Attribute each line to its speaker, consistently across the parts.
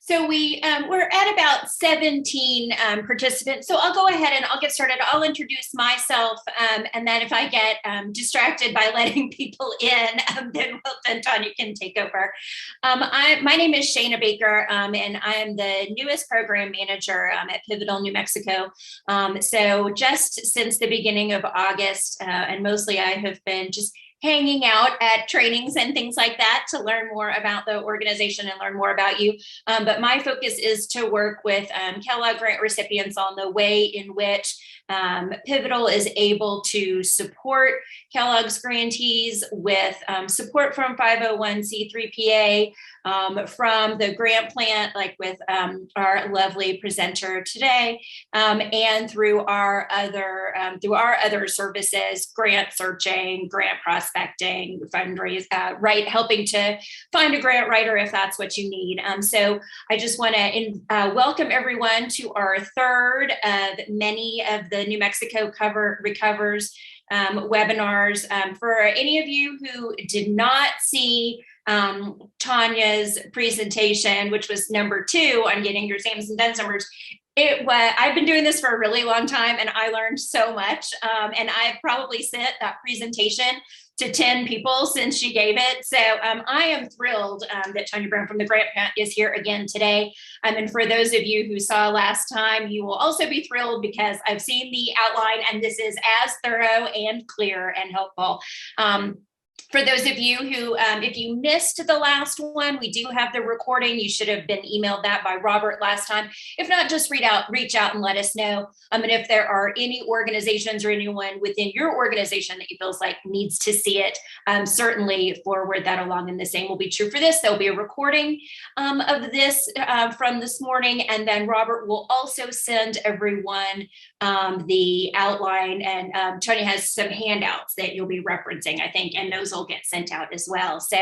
Speaker 1: So we're at about 17 participants. So I'll go ahead and I'll get started. I'll introduce myself, and then if I get distracted by letting people in, then Tanya can take over. My name is Shayna Baker, and I am the newest program manager at Pivotal, New Mexico. So just since the beginning of August, and mostly I have been just hanging out at trainings and things like that to learn more about the organization and learn more about you. But my focus is to work with Kellogg grant recipients on the way in which Pivotal is able to support Kellogg's grantees with support from 501c3 PA, from the grant plant, like with our lovely presenter today, and through our other services, grant searching, grant prospecting, fundraise, helping to find a grant writer if that's what you need. So I just want to welcome everyone to our third of many of the New Mexico Recovers webinars. For any of you who did not see Tanya's presentation, which was number 2 on getting your Sam's and Dunn's numbers, I've been doing this for a really long time and I learned so much. And I've probably sent that presentation to 10 people since she gave it. So I am thrilled that Tanya Brown from the Grant Plant is here again today. And for those of you who saw last time, you will also be thrilled because I've seen the outline and this is as thorough and clear and helpful. For those of you who, if you missed the last one, we do have the recording. You should have been emailed that by Robert last time. If not, just reach out and let us know. And if there are any organizations or anyone within your organization that you feels like needs to see it, certainly forward that along. And the same will be true for this. There'll be a recording of this from this morning. And then Robert will also send everyone the outline. And Tony has some handouts that you'll be referencing, I think, and those will get sent out as well. So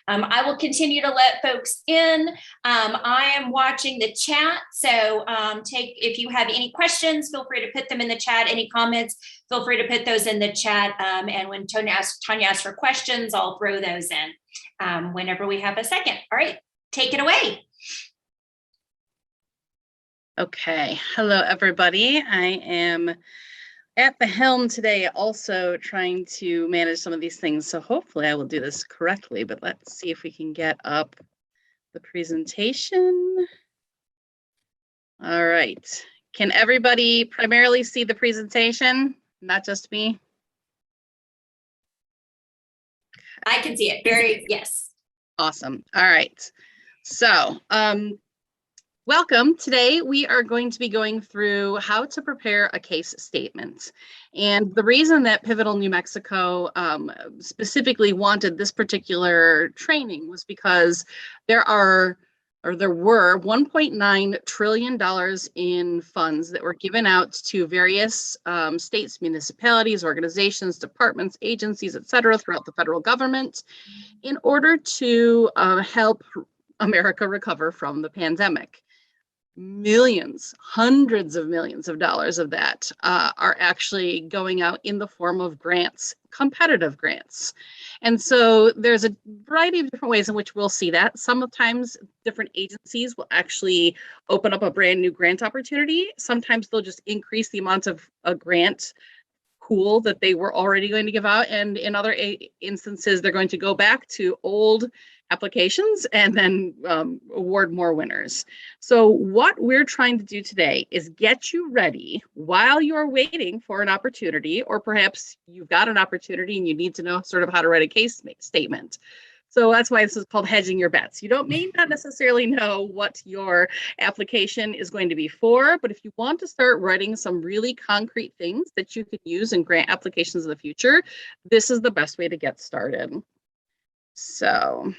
Speaker 1: I will continue to let folks in. I am watching the chat. So if you have any questions, feel free to put them in the chat. Any comments, feel free to put those in the chat. And when Tanya asks for questions, I'll throw those in whenever we have a second. All right, take it away.
Speaker 2: Okay, hello everybody. I am at the helm today, also trying to manage some of these things. So hopefully I will do this correctly, but let's see if we can get up the presentation. All right. Can everybody primarily see the presentation? Not just me?
Speaker 1: I can see it. Yes.
Speaker 2: Awesome. All right. So, welcome. Today, we are going to be going through how to prepare a case statement. And the reason that Pivotal New Mexico specifically wanted this particular training was because there were $1.9 trillion in funds that were given out to various states, municipalities, organizations, departments, agencies, et cetera, throughout the federal government in order to help America recover from the pandemic. Millions, hundreds of millions of dollars of that are actually going out in the form of grants, competitive grants. And so there's a variety of different ways in which we'll see that. Sometimes different agencies will actually open up a brand new grant opportunity. Sometimes they'll just increase the amount of a grant pool that they were already going to give out. And in other instances, they're going to go back to old applications and then award more winners. So what we're trying to do today is get you ready while you're waiting for an opportunity, or perhaps you've got an opportunity and you need to know sort of how to write a case statement. So that's why this is called hedging your bets. You may not necessarily know what your application is going to be for, but if you want to start writing some really concrete things that you could use in grant applications in the future, this is the best way to get started. So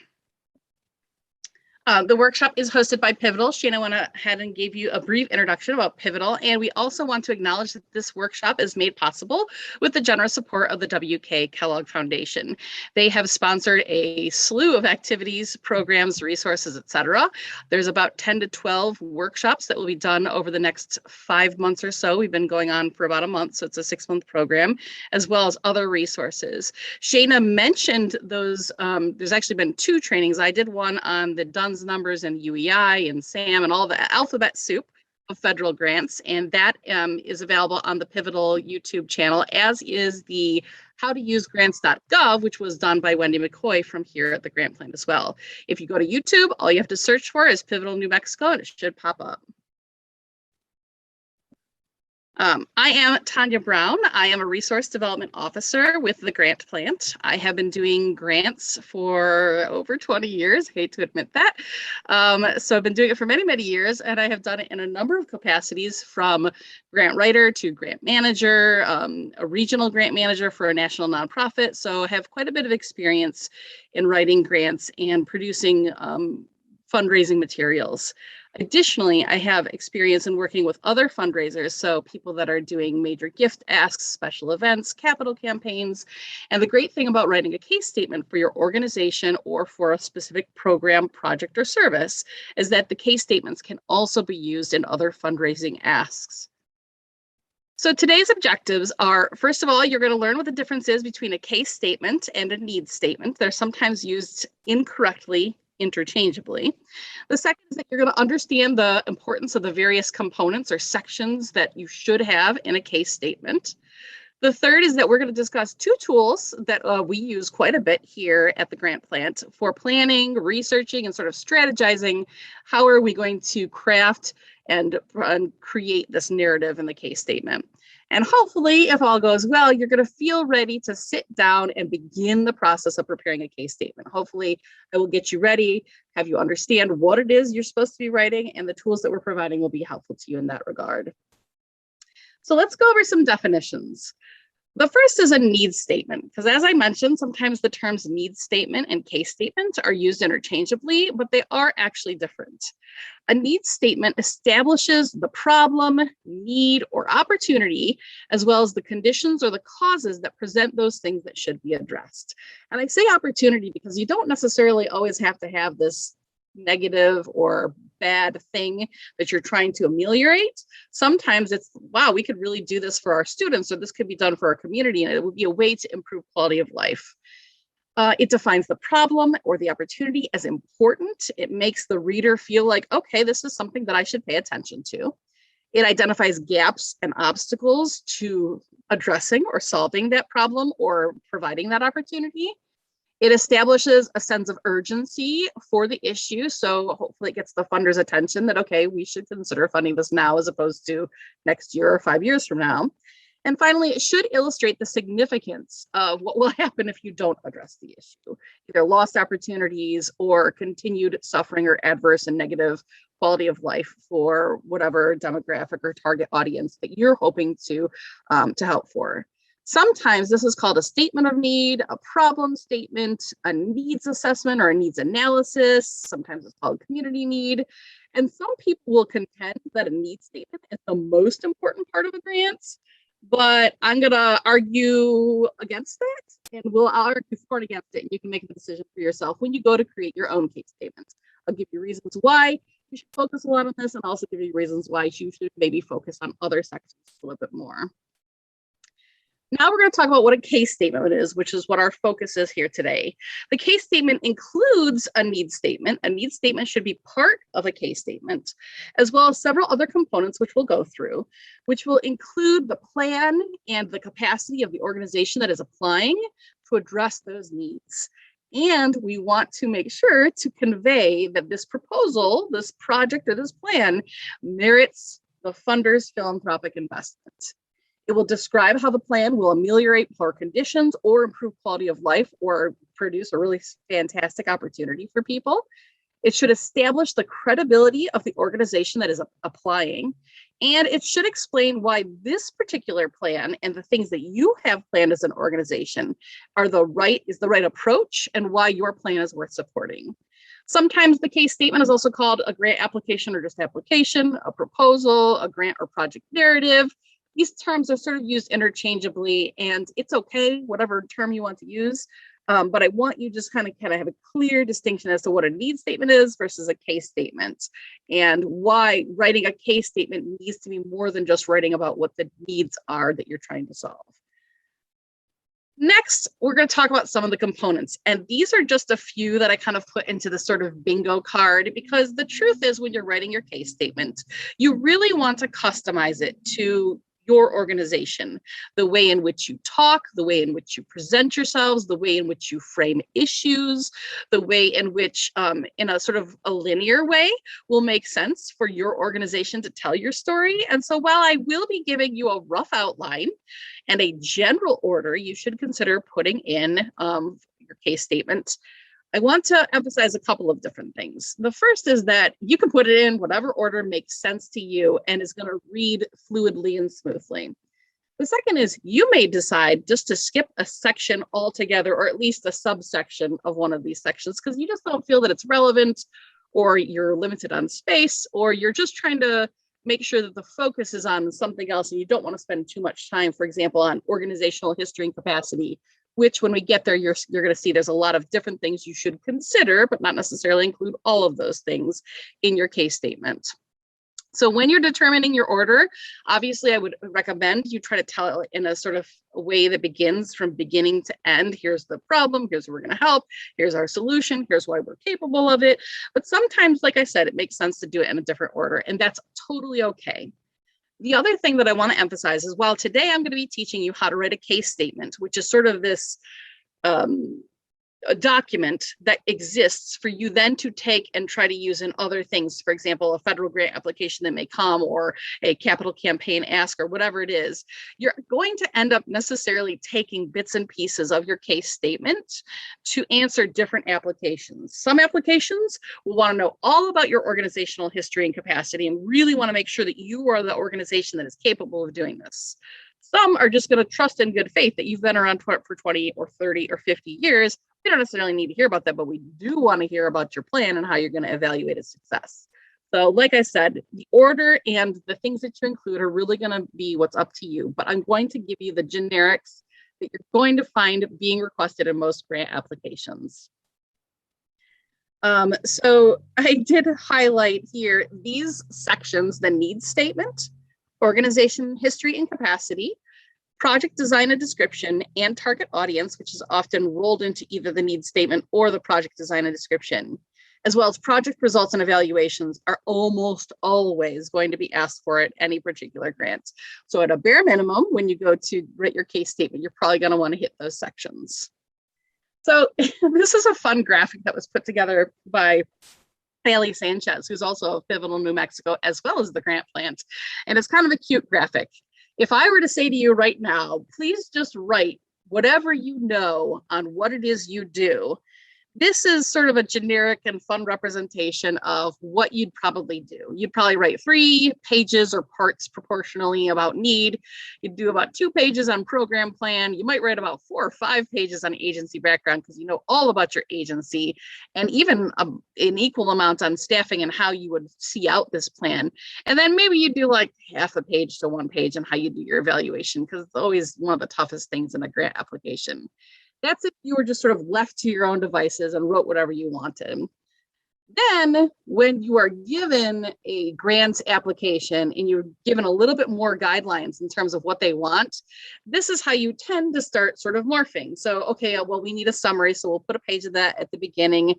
Speaker 2: the workshop is hosted by Pivotal. Shana went ahead and gave you a brief introduction about Pivotal, and we also want to acknowledge that this workshop is made possible with the generous support of the W.K. Kellogg Foundation. They have sponsored a slew of activities, programs, resources, etc. There's about 10 to 12 workshops that will be done over the next 5 months or so. We've been going on for about a month, so it's a 6-month program, as well as other resources. Shana mentioned those. There's actually been 2 trainings. I did one on the Dunn's funds numbers and UEI and SAM and all the alphabet soup of federal grants. And that is available on the Pivotal YouTube channel, as is the howtoUseGrants.gov, which was done by Wendy McCoy from here at the Grant Plant as well. If you go to YouTube, all you have to search for is Pivotal New Mexico, and it should pop up. I am Tanya Brown. I am a resource development officer with the Grant Plant. I have been doing grants for over 20 years. I hate to admit that. So I've been doing it for many, many years, and I have done it in a number of capacities, from grant writer to grant manager, a regional grant manager for a national nonprofit. So I have quite a bit of experience in writing grants and producing fundraising materials. Additionally, I have experience in working with other fundraisers, so people that are doing major gift asks, special events, capital campaigns. And the great thing about writing a case statement for your organization or for a specific program, project, or service is that the case statements can also be used in other fundraising asks. So today's objectives are, first of all, you're going to learn what the difference is between a case statement and a needs statement. They're sometimes used incorrectly, interchangeably. The second is that you're going to understand the importance of the various components or sections that you should have in a case statement. The third is that we're going to discuss two tools that we use quite a bit here at the Grant Plant for planning, researching, and sort of strategizing how are we going to craft and create this narrative in the case statement. And hopefully, if all goes well, you're going to feel ready to sit down and begin the process of preparing a case statement. Hopefully, I will get you ready, have you understand what it is you're supposed to be writing, and the tools that we're providing will be helpful to you in that regard. So let's go over some definitions. The first is a needs statement, because as I mentioned, sometimes the terms needs statement and case statement are used interchangeably, but they are actually different. A needs statement establishes the problem, need, or opportunity, as well as the conditions or the causes that present those things that should be addressed. And I say opportunity because you don't necessarily always have to have this negative or bad thing that you're trying to ameliorate. Sometimes it's, wow, we could really do this for our students, or this could be done for our community, and it would be a way to improve quality of life. It defines the problem or the opportunity as important. It makes the reader feel like, okay, this is something that I should pay attention to. It identifies gaps and obstacles to addressing or solving that problem or providing that opportunity. It establishes a sense of urgency for the issue. So hopefully it gets the funder's attention that, okay, we should consider funding this now as opposed to next year or 5 years from now. And finally, it should illustrate the significance of what will happen if you don't address the issue, either lost opportunities or continued suffering or adverse and negative quality of life for whatever demographic or target audience that you're hoping to help for. Sometimes this is called a statement of need, a problem statement, a needs assessment, or a needs analysis. Sometimes it's called community need. And some people will contend that a needs statement is the most important part of a grant, but I'm going to argue against that, and we'll argue for and against it. You can make the decision for yourself when you go to create your own case statement. I'll give you reasons why you should focus a lot on this, and also give you reasons why you should maybe focus on other sections a little bit more. Now we're going to talk about what a case statement is, which is what our focus is here today. The case statement includes a needs statement. A needs statement should be part of a case statement, as well as several other components, which we'll go through, which will include the plan and the capacity of the organization that is applying to address those needs. And we want to make sure to convey that this proposal, this project, or this plan merits the funder's philanthropic investment. It will describe how the plan will ameliorate poor conditions or improve quality of life or produce a really fantastic opportunity for people. It should establish the credibility of the organization that is applying, and it should explain why this particular plan and the things that you have planned as an organization is the right approach, and why your plan is worth supporting. Sometimes the case statement is also called a grant application or just application, a proposal, a grant or project narrative. These terms are sort of used interchangeably, and it's okay, whatever term you want to use. But I want you just kind of have a clear distinction as to what a needs statement is versus a case statement, and why writing a case statement needs to be more than just writing about what the needs are that you're trying to solve. Next, we're going to talk about some of the components. And these are just a few that I kind of put into the sort of bingo card, because the truth is, when you're writing your case statement, you really want to customize it to your organization, the way in which you talk, the way in which you present yourselves, the way in which you frame issues, the way in which, in a sort of a linear way, will make sense for your organization to tell your story. And so while I will be giving you a rough outline and a general order you should consider putting in your case statement, I want to emphasize a couple of different things. The first is that you can put it in whatever order makes sense to you and is going to read fluidly and smoothly. The second is you may decide just to skip a section altogether, or at least a subsection of one of these sections, because you just don't feel that it's relevant, or you're limited on space, or you're just trying to make sure that the focus is on something else and you don't want to spend too much time, for example, on organizational history and capacity, which when we get there, you're going to see there's a lot of different things you should consider, but not necessarily include all of those things in your case statement. So when you're determining your order, obviously I would recommend you try to tell it in a sort of a way that begins from beginning to end. Here's the problem, here's where we're going to help, here's our solution, here's why we're capable of it. But sometimes, like I said, it makes sense to do it in a different order, and that's totally okay. The other thing that I want to emphasize is, while today I'm going to be teaching you how to write a case statement, which is sort of this a document that exists for you then to take and try to use in other things. For example, a federal grant application that may come, or a capital campaign ask, or whatever it is, you're going to end up necessarily taking bits and pieces of your case statement to answer different applications. Some applications will want to know all about your organizational history and capacity and really want to make sure that you are the organization that is capable of doing this. Some are just going to trust in good faith that you've been around for 20 or 30 or 50 years. We don't necessarily need to hear about that, but we do want to hear about your plan and how you're going to evaluate its success. So like I said, the order and the things that you include are really going to be what's up to you, but I'm going to give you the generics that you're going to find being requested in most grant applications. So I did highlight here these sections: the needs statement, organization history and capacity, project design and description, and target audience, which is often rolled into either the needs statement or the project design and description, as well as project results and evaluations, are almost always going to be asked for at any particular grant. So at a bare minimum, when you go to write your case statement, you're probably going to want to hit those sections. So this is a fun graphic that was put together by Sally Sanchez, who's also of Pivotal, New Mexico, as well as the grant plant. And it's kind of a cute graphic. If I were to say to you right now, please just write whatever you know on what it is you do, this is sort of a generic and fun representation of what you'd probably do. You'd probably write 3 pages or parts proportionally about need. You'd do about 2 pages on program plan. You might write about 4 or 5 pages on agency background, because you know all about your agency, and even an equal amount on staffing and how you would see out this plan. And then maybe you do like half a page to 1 page on how you do your evaluation, because it's always one of the toughest things in a grant application. That's if you were just sort of left to your own devices and wrote whatever you wanted. Then when you are given a grant application and you're given a little bit more guidelines in terms of what they want, this is how you tend to start sort of morphing. So, okay, well, we need a summary, so we'll put a page of that at the beginning.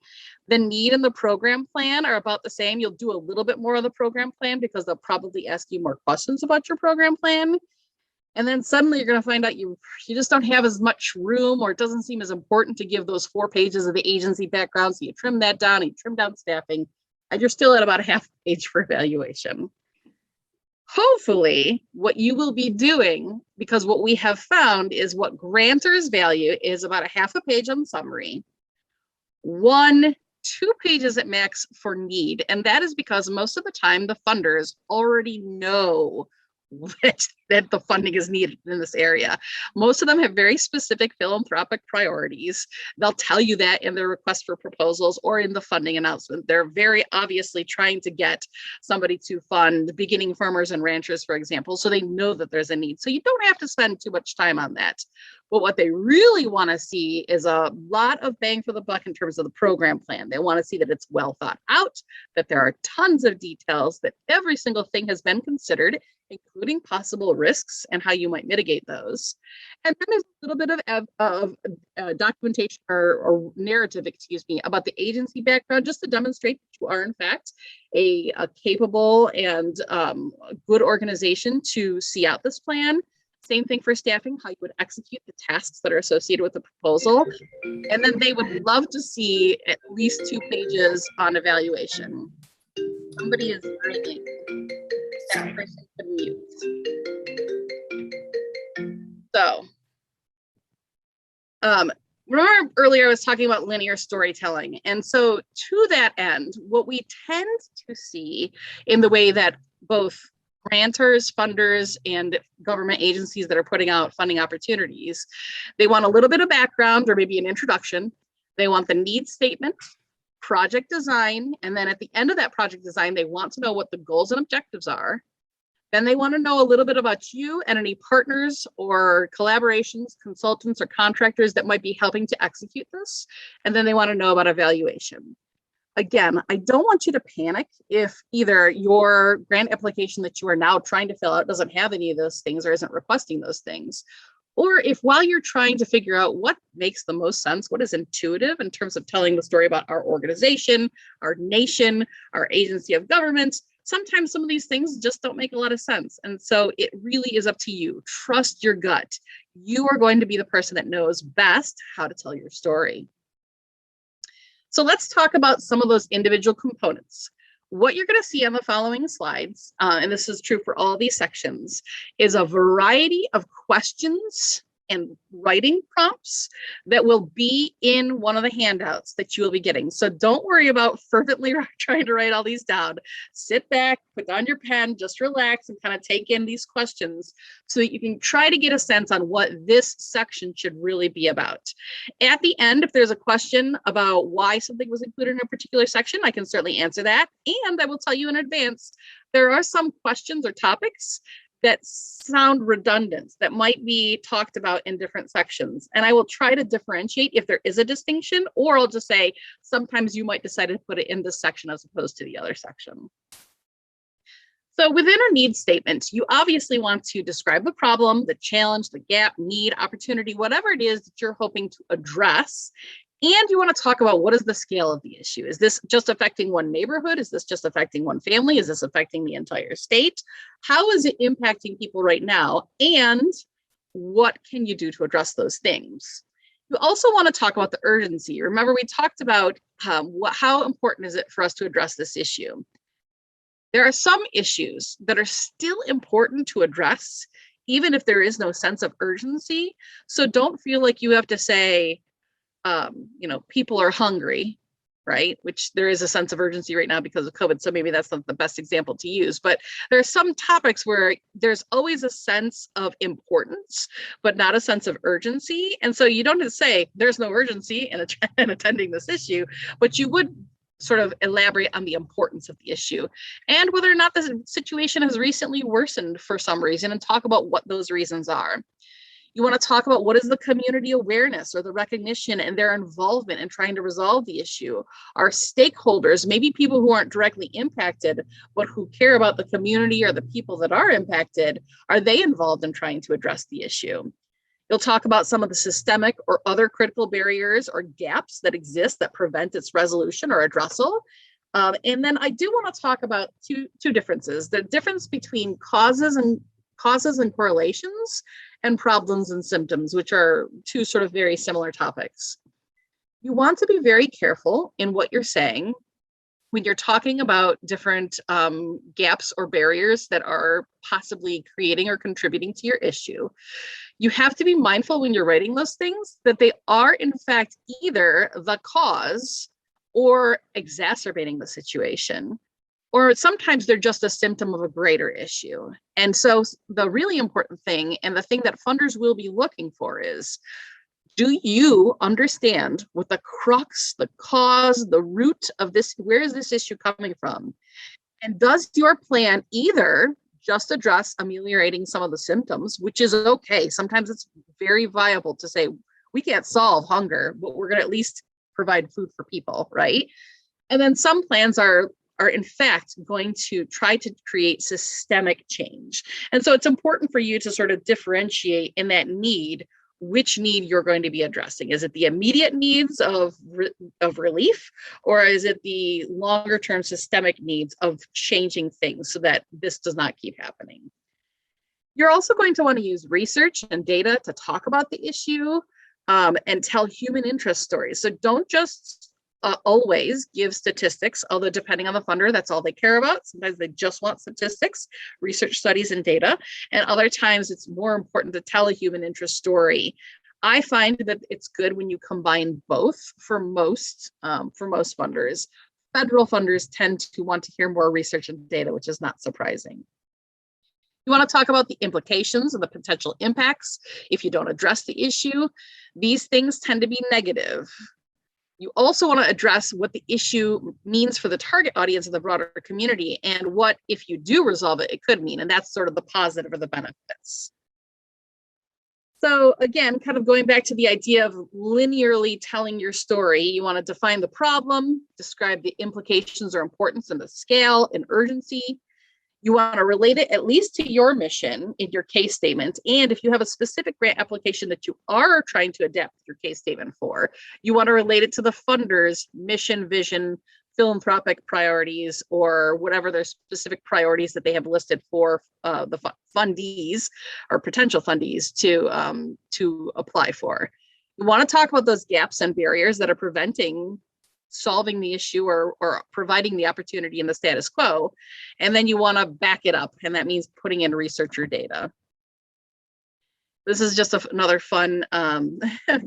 Speaker 2: The need and the program plan are about the same. You'll do a little bit more of the program plan because they'll probably ask you more questions about your program plan. And then suddenly you're going to find out you just don't have as much room, or it doesn't seem as important to give those 4 pages of the agency background. So you trim that down, you trim down staffing, and you're still at about a half page for evaluation. Hopefully, what you will be doing, because what we have found is what grantors value is about a half a page on summary, 1, 2 pages at max for need. And that is because most of the time the funders already know that the funding is needed in this area. Most of them have very specific philanthropic priorities. They'll tell you that in their request for proposals or in the funding announcement. They're very obviously trying to get somebody to fund beginning farmers and ranchers, for example, so they know that there's a need. So you don't have to spend too much time on that. But what they really want to see is a lot of bang for the buck in terms of the program plan. They want to see that it's well thought out, that there are tons of details, that every single thing has been considered, including possible risks and how you might mitigate those. And then there's a little bit of documentation or narrative, excuse me, about the agency background, just to demonstrate that you are, in fact, a capable and good organization to see out this plan. Same thing for staffing, how you would execute the tasks that are associated with the proposal. And then they would love to see at least 2 pages on evaluation. Somebody is ringing. That person can mute. So, remember earlier I was talking about linear storytelling. And so to that end, what we tend to see in the way that both grantors, funders, and government agencies that are putting out funding opportunities, they want a little bit of background or maybe an introduction. They want the needs statement, project design, and then at the end of that project design, they want to know what the goals and objectives are. Then they want to know a little bit about you and any partners or collaborations, consultants, or contractors that might be helping to execute this. And then they want to know about evaluation. Again, I don't want you to panic if either your grant application that you are now trying to fill out doesn't have any of those things or isn't requesting those things. Or if while you're trying to figure out what makes the most sense, what is intuitive in terms of telling the story about our organization, our nation, our agency of government, sometimes some of these things just don't make a lot of sense. And so it really is up to you. Trust your gut. You are going to be the person that knows best how to tell your story. So let's talk about some of those individual components. What you're going to see on the following slides, and this is true for all these sections, is a variety of questions and writing prompts that will be in one of the handouts that you will be getting. So don't worry about fervently trying to write all these down. Sit back, put down your pen, just relax and kind of take in these questions so that you can try to get a sense on what this section should really be about. At the end, if there's a question about why something was included in a particular section, I can certainly answer that. And I will tell you in advance, there are some questions or topics that sound redundant, that might be talked about in different sections. And I will try to differentiate if there is a distinction, or I'll just say, sometimes you might decide to put it in this section as opposed to the other section. So within a needs statement, you obviously want to describe the problem, the challenge, the gap, need, opportunity, whatever it is that you're hoping to address. And you want to talk about what is the scale of the issue. Is this just affecting one neighborhood? Is this just affecting one family? Is this affecting the entire state? How is it impacting people right now? And what can you do to address those things? You also want to talk about the urgency. Remember, we talked about how important is it for us to address this issue. There are some issues that are still important to address, even if there is no sense of urgency. So don't feel like you have to say, people are hungry, right? Which there is a sense of urgency right now because of COVID. So maybe that's not the best example to use, but there are some topics where there's always a sense of importance, but not a sense of urgency. And so you don't have to say there's no urgency in attending this issue, but you would sort of elaborate on the importance of the issue and whether or not the situation has recently worsened for some reason and talk about what those reasons are. You want to talk about what is the community awareness or the recognition and their involvement in trying to resolve the issue. Our stakeholders, maybe people who aren't directly impacted, but who care about the community or the people that are impacted, are they involved in trying to address the issue? You'll talk about some of the systemic or other critical barriers or gaps that exist that prevent its resolution or addressal. And then I do want to talk about two differences: the difference between causes and correlations, and problems and symptoms, which are two sort of very similar topics. You want to be very careful in what you're saying when you're talking about different gaps or barriers that are possibly creating or contributing to your issue. You have to be mindful when you're writing those things that they are in fact either the cause or exacerbating the situation, or sometimes they're just a symptom of a greater issue. And so the really important thing, and the thing that funders will be looking for, is, do you understand what the crux, the cause, the root of this, where is this issue coming from? And does your plan either just address ameliorating some of the symptoms, which is okay. Sometimes it's very viable to say, we can't solve hunger, but we're going to at least provide food for people, right? And then some plans are are in fact going to try to create systemic change. And so it's important for you to sort of differentiate in that need which need you're going to be addressing. Is it the immediate needs of relief, or is it the longer term systemic needs of changing things so that this does not keep happening? You're also going to want to use research and data to talk about the issue and tell human interest stories. So don't just always give statistics, although depending on the funder, that's all they care about. Sometimes they just want statistics, research studies, and data. And other times it's more important to tell a human interest story. I find that it's good when you combine both for most funders. Federal funders tend to want to hear more research and data, which is not surprising. You want to talk about the implications and the potential impacts if you don't address the issue. These things tend to be negative. You also want to address what the issue means for the target audience of the broader community and what, if you do resolve it, it could mean. And that's sort of the positive or the benefits. So again, kind of going back to the idea of linearly telling your story, you want to define the problem, describe the implications or importance and the scale and urgency. You want to relate it at least to your mission in your case statement. And if you have a specific grant application that you are trying to adapt your case statement for, you want to relate it to the funder's mission, vision, philanthropic priorities, or whatever their specific priorities that they have listed for the fundees or potential fundees to apply for. You want to talk about those gaps and barriers that are preventing solving the issue or providing the opportunity in the status quo. And then you want to back it up. And that means putting in research or data. This is just another fun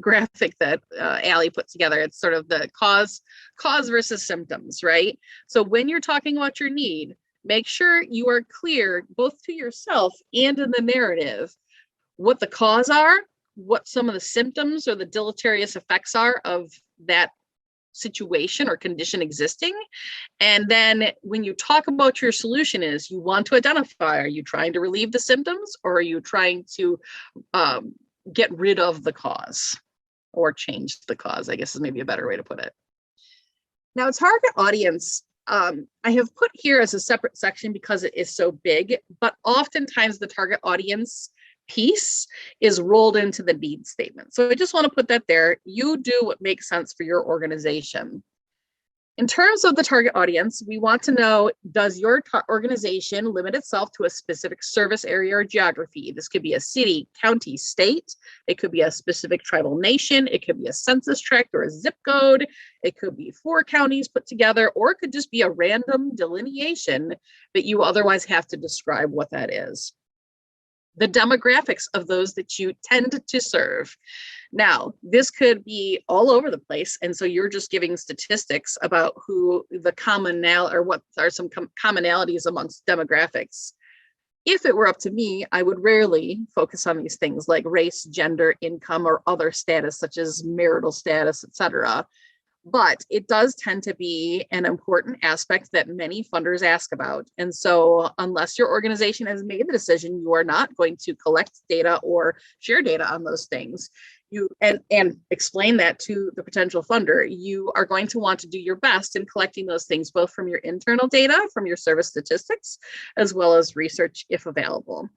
Speaker 2: graphic that Allie put together. It's sort of the cause versus symptoms, right? So when you're talking about your need, make sure you are clear both to yourself and in the narrative what the cause are, what some of the symptoms or the deleterious effects are of that situation or condition existing. And then when you talk about your solution is, you want to identify, are you trying to relieve the symptoms or are you trying to get rid of the cause or change the cause, I guess is maybe a better way to put it. Now, target audience, I have put here as a separate section because it is so big, but oftentimes the target audience piece is rolled into the need statement. So I just want to put that there. You do what makes sense for your organization. In terms of the target audience, we want to know, does your organization limit itself to a specific service area or geography? This could be a city, county, state. It could be a specific tribal nation. It could be a census tract or a zip code. It could be 4 counties put together, or it could just be a random delineation that you otherwise have to describe what that is. The demographics of those that you tend to serve. Now, this could be all over the place. And so you're just giving statistics about who the or what are some commonalities amongst demographics. If it were up to me, I would rarely focus on these things like race, gender, income, or other status, such as marital status, etc. But it does tend to be an important aspect that many funders ask about. And so unless your organization has made the decision, you are not going to collect data or share data on those things. And explain that to the potential funder. You are going to want to do your best in collecting those things, both from your internal data, from your service statistics, as well as research if available.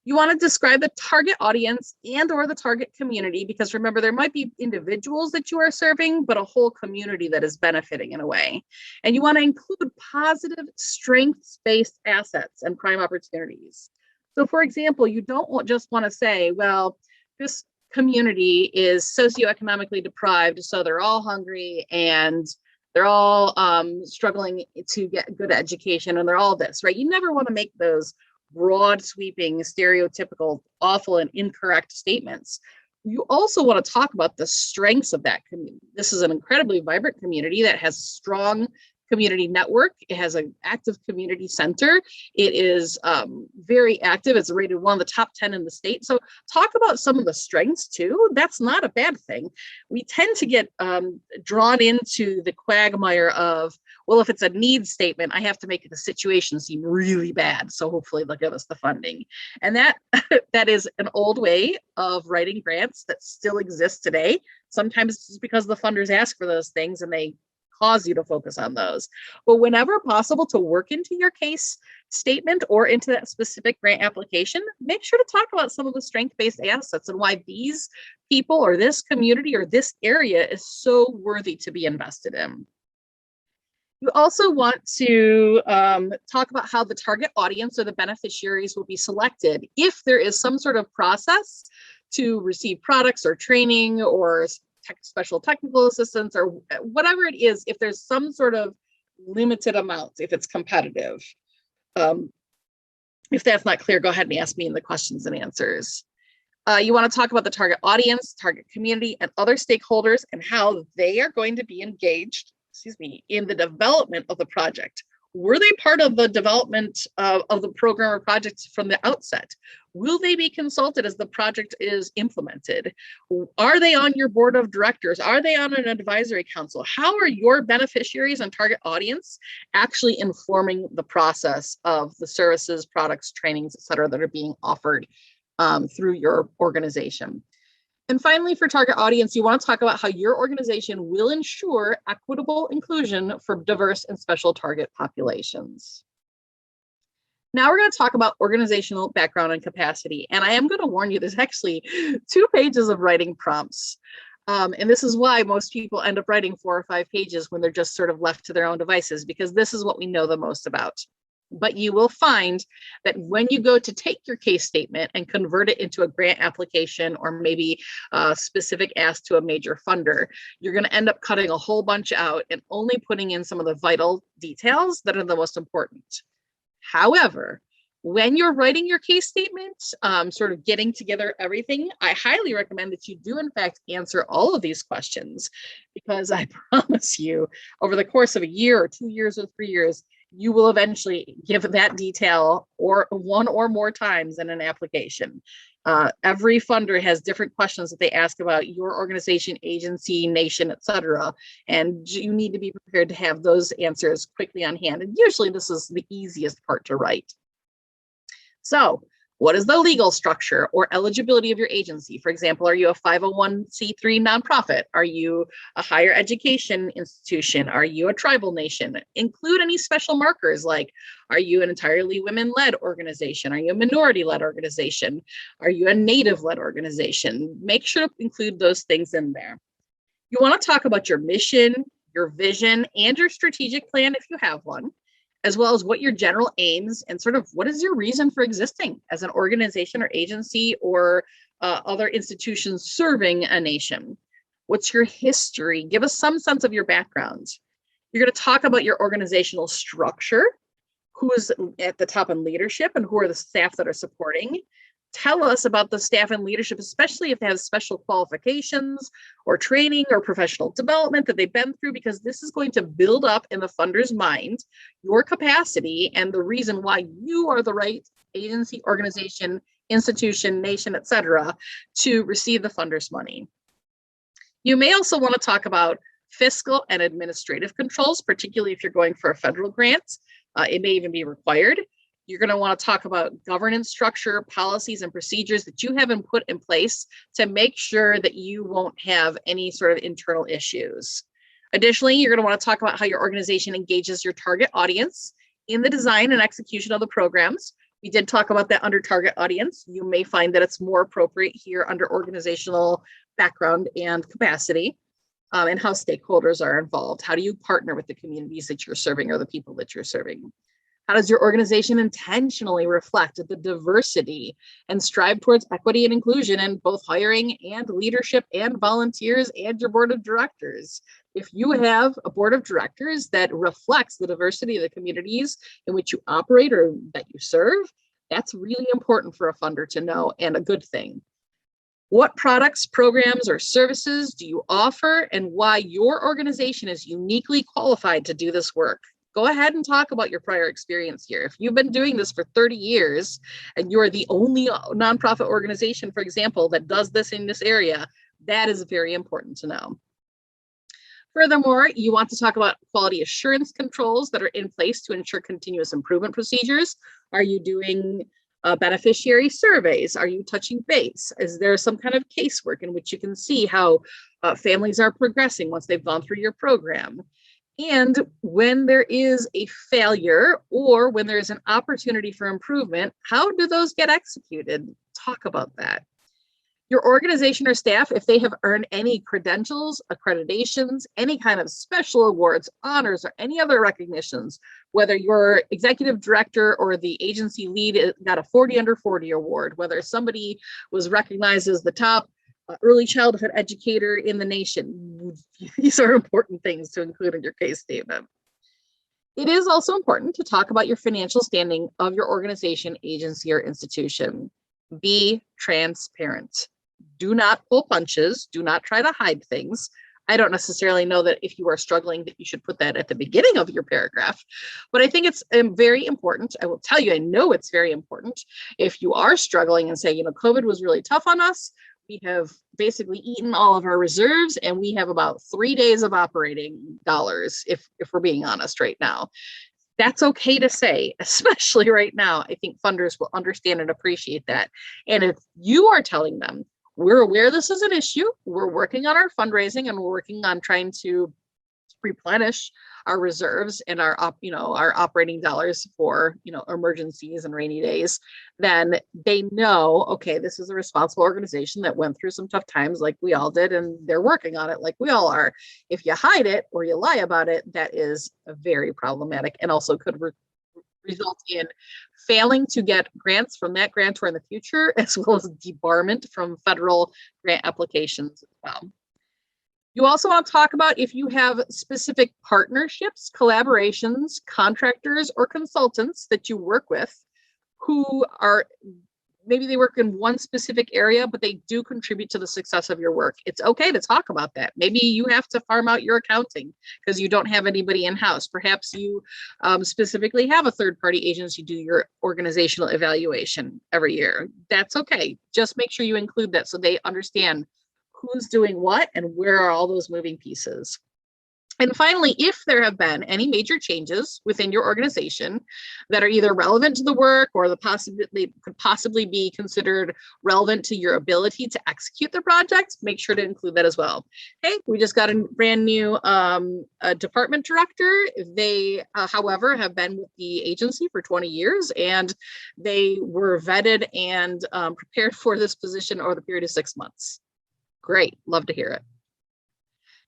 Speaker 2: You want to describe the target audience and or the target community, because remember, there might be individuals that you are serving, but a whole community that is benefiting in a way. And you want to include positive strengths-based assets and prime opportunities. So for example, you don't just want to say, well, this community is socioeconomically deprived, so they're all hungry and they're all struggling to get good education and they're all this, right? You never want to make those broad sweeping, stereotypical, awful and incorrect statements. You also want to talk about the strengths of that community. This is an incredibly vibrant community that has strong community network. It has an active community center. It is very active. It's rated one of the top 10 in the state. So talk about some of the strengths too. That's not a bad thing. We tend to get drawn into the quagmire of, well, if it's a needs statement, I have to make the situation seem really bad. So hopefully they'll give us the funding. And that is an old way of writing grants that still exists today. Sometimes it's because the funders ask for those things and they cause you to focus on those. But whenever possible, to work into your case statement or into that specific grant application, make sure to talk about some of the strength-based assets and why these people or this community or this area is so worthy to be invested in. You also want to talk about how the target audience or the beneficiaries will be selected if there is some sort of process to receive products or training or special technical assistance or whatever it is, if there's some sort of limited amount, if it's competitive. If that's not clear, go ahead and ask me in the questions and answers. You want to talk about the target audience, target community, and other stakeholders and how they are going to be engaged, in the development of the project. Were they part of the development of the program or project from the outset? Will they be consulted as the project is implemented? Are they on your board of directors? Are they on an advisory council? How are your beneficiaries and target audience actually informing the process of the services, products, trainings, et cetera, that are being offered through your organization? And finally, for target audience, you want to talk about how your organization will ensure equitable inclusion for diverse and special target populations. Now we're going to talk about organizational background and capacity. And I am going to warn you, there's actually 2 pages of writing prompts. And this is why most people end up writing 4 or 5 pages when they're just sort of left to their own devices, because this is what we know the most about. But you will find that when you go to take your case statement and convert it into a grant application or maybe a specific ask to a major funder, you're going to end up cutting a whole bunch out and only putting in some of the vital details that are the most important. However, when you're writing your case statement, sort of getting together everything, I highly recommend that you do, in fact, answer all of these questions, because I promise you, over the course of a year or 2 years or 3 years, you will eventually give that detail or 1 or more times in an application. Every funder has different questions that they ask about your organization, agency, nation, etc. And you need to be prepared to have those answers quickly on hand. And usually this is the easiest part to write. So, what is the legal structure or eligibility of your agency? For example, are you a 501c3 nonprofit? Are you a higher education institution? Are you a tribal nation? Include any special markers like, are you an entirely women-led organization? Are you a minority-led organization? Are you a native-led organization? Make sure to include those things in there. You want to talk about your mission, your vision, and your strategic plan if you have one, as well as what your general aims and sort of what is your reason for existing as an organization or agency or other institutions serving a nation. What's your history? Give us some sense of your background. You're going to talk about your organizational structure, who is at the top in leadership and who are the staff that are supporting. Tell us about the staff and leadership, especially if they have special qualifications or training or professional development that they've been through, because this is going to build up in the funder's mind your capacity and the reason why you are the right agency, organization, institution, nation, etc., to receive the funder's money. You may also want to talk about fiscal and administrative controls, particularly if you're going for a federal grant. It may even be required. You're going to want to talk about governance structure, policies, and procedures that you haven't put in place to make sure that you won't have any sort of internal issues. Additionally, you're going to want to talk about how your organization engages your target audience in the design and execution of the programs. We did talk about that under target audience. You may find that it's more appropriate here under organizational background and capacity, and how stakeholders are involved. How do you partner with the communities that you're serving or the people that you're serving? How does your organization intentionally reflect the diversity and strive towards equity and inclusion in both hiring and leadership and volunteers and your board of directors? If you have a board of directors that reflects the diversity of the communities in which you operate or that you serve, that's really important for a funder to know, and a good thing. What products, programs, or services do you offer, and why your organization is uniquely qualified to do this work? Go ahead and talk about your prior experience here. If you've been doing this for 30 years and you're the only nonprofit organization, for example, that does this in this area, that is very important to know. Furthermore, you want to talk about quality assurance controls that are in place to ensure continuous improvement procedures. Are you doing beneficiary surveys? Are you touching base? Is there some kind of casework in which you can see how families are progressing once they've gone through your program? And when there is a failure or when there's an opportunity for improvement, how do those get executed? Talk about that. Your organization or staff, if they have earned any credentials, accreditations, any kind of special awards, honors, or any other recognitions, whether your executive director or the agency lead got a 40 under 40 award, whether somebody was recognized as the top early childhood educator in the nation, these are important things to include in your case statement. It is also important to talk about your financial standing of your organization, agency, or institution. Be transparent. Do not pull punches. Do not try to hide things. I don't necessarily know that if you are struggling that you should put that at the beginning of your paragraph, but I think it's very important. I will tell you, I know it's very important. If you are struggling and say, COVID was really tough on us, we have basically eaten all of our reserves and we have about 3 days of operating dollars, if we're being honest right now. That's okay to say, especially right now. I think funders will understand and appreciate that. And if you are telling them, we're aware this is an issue, we're working on our fundraising and we're working on trying to replenish our reserves and our operating dollars for emergencies and rainy days, then they know, okay, this is a responsible organization that went through some tough times like we all did, and they're working on it like we all are. If you hide it or you lie about it, that is very problematic and also could result in failing to get grants from that grantor in the future, as well as debarment from federal grant applications as well. You also want to talk about if you have specific partnerships, collaborations, contractors, or consultants that you work with who are, maybe they work in one specific area, but they do contribute to the success of your work. It's okay to talk about that. Maybe you have to farm out your accounting because you don't have anybody in-house. Perhaps you specifically have a third-party agency do your organizational evaluation every year. That's okay. Just make sure you include that so they understand who's doing what and where are all those moving pieces. And finally, if there have been any major changes within your organization that are either relevant to the work or they could possibly be considered relevant to your ability to execute the project, make sure to include that as well. Hey, we just got a brand new department director. They, however, have been with the agency for 20 years and they were vetted and prepared for this position over the period of 6 months. Great, love to hear it.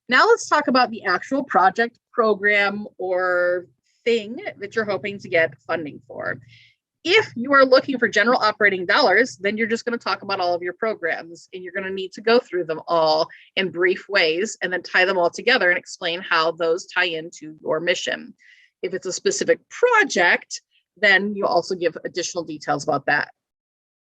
Speaker 2: Now let's talk about the actual project, program, or thing that you're hoping to get funding for. If you are looking for general operating dollars, then you're just going to talk about all of your programs and you're going to need to go through them all in brief ways and then tie them all together and explain how those tie into your mission. If it's a specific project, then you also give additional details about that.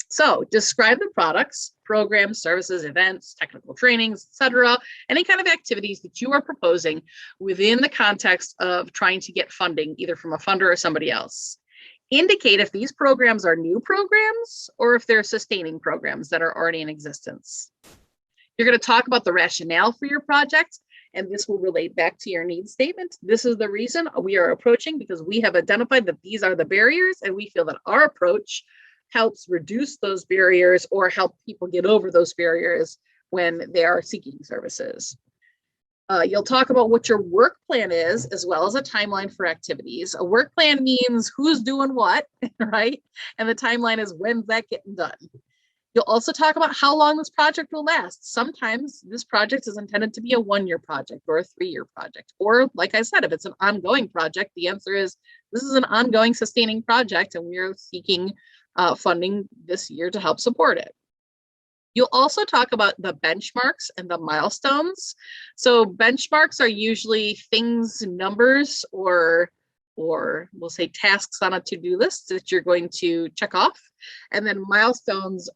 Speaker 2: So describe the products, programs, services, events, technical trainings, etc., any kind of activities that you are proposing within the context of trying to get funding, either from a funder or somebody else. Indicate if these programs are new programs or if they're sustaining programs that are already in existence. You're going to talk about the rationale for your project, and this will relate back to your needs statement. This is the reason we are approaching because we have identified that these are the barriers, and we feel that our approach helps reduce those barriers or help people get over those barriers when they are seeking services. You'll talk about what your work plan is, as well as a timeline for activities. A work plan means who's doing what, right? And the timeline is when's that getting done. You'll also talk about how long this project will last. Sometimes this project is intended to be a 1-year project or a 3-year project. Or like I said, if it's an ongoing project, the answer is this is an ongoing sustaining project and we're seeking funding this year to help support it. You'll also talk about the benchmarks and the milestones. So benchmarks are usually things, numbers, or we'll say tasks on a to-do list that you're going to check off. And then milestones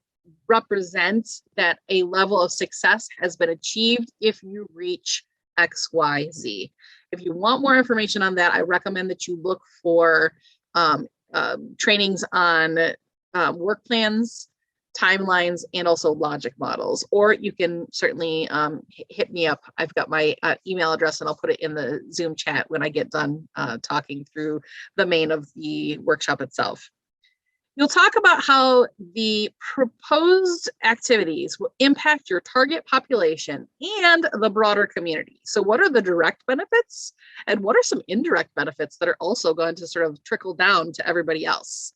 Speaker 2: represent that a level of success has been achieved if you reach X, Y, Z. If you want more information on that, I recommend that you look for trainings on work plans, timelines, and also logic models. Or you can certainly hit me up. I've got my email address and I'll put it in the Zoom chat when I get done talking through the main of the workshop itself. You'll talk about how the proposed activities will impact your target population and the broader community. So what are the direct benefits and what are some indirect benefits that are also going to sort of trickle down to everybody else?